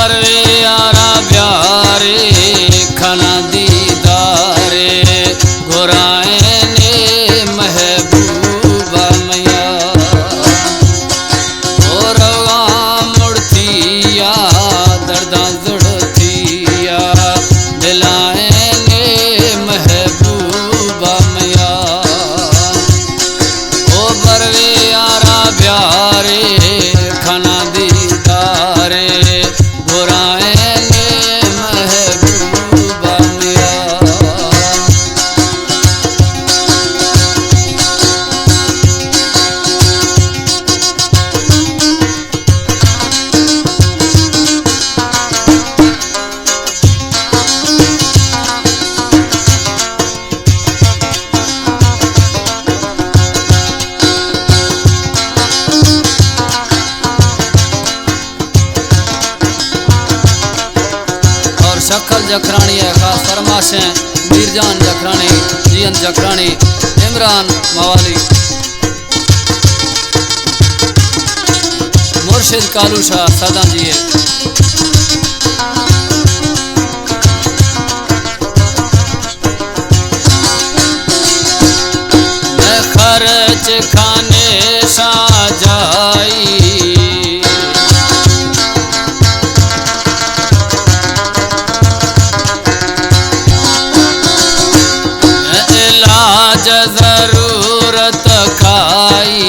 परवे यारा प्यारे खाना दीदारे गोराए ने महबूबा मैया और मुड़तिया दर्दा जुड़तिया दिलाए ने महबूबा मैया ओ परवे यारा प्यारे खाना दीदारे गोराए ने महबूबा मैया। शक्ल जखरानी है खास फरमाश हैं मीरजान जखरानी जियन जखरानी इमरान मवाली मुर्शिद कालू शाह सदा जी है। मैं खर्च खाने सा जाई जरूरत खाई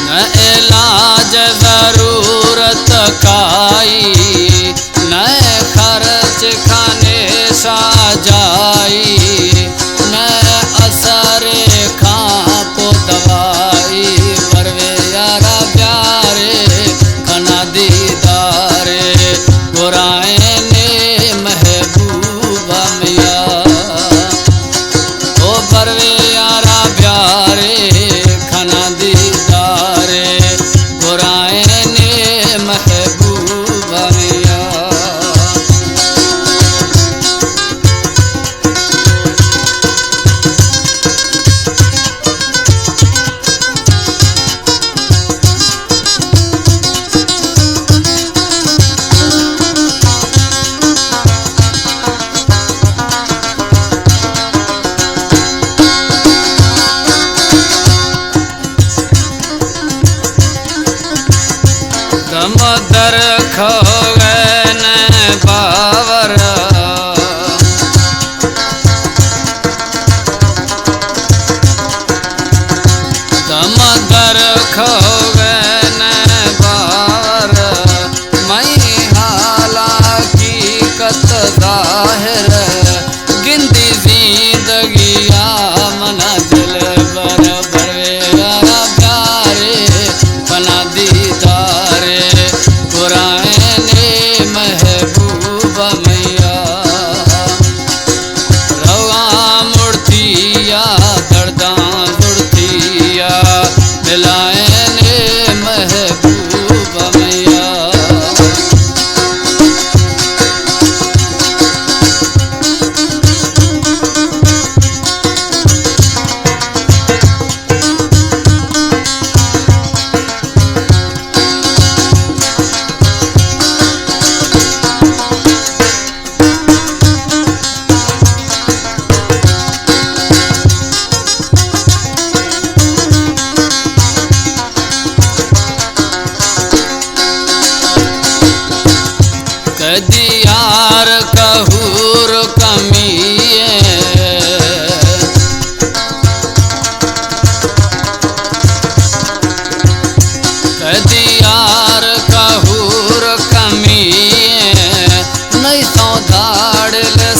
न इलाज जरूरत खाई न खर्च खाने सा जाई न असर खापो दवाई परवे यारा प्यारे खाना दीदारे गोराए ने महबूबा मैया ओ परवे यारा प्यारे खाना दीदारे गोराए ने महबूबा मैया। दर खो गए न बावर दर खो गए न बावर मई हाला की कत जाहिर गिंदी जिंदगिया मना दिल बर बरे यारा प्यारे बना दीदारे गोराए ने महबूबा मैया रवा मुड़तिया दर्दा जुड़तिया दिलाए ने महबूबा मैया। दियार कहूर कमिए दियार कहूर कमिए नहीं तो धाड़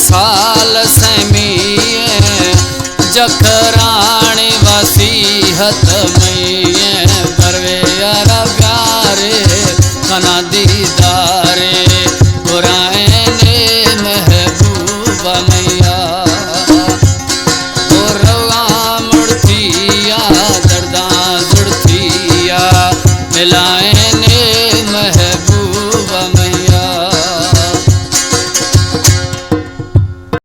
साल समिए जखरानी वसीहत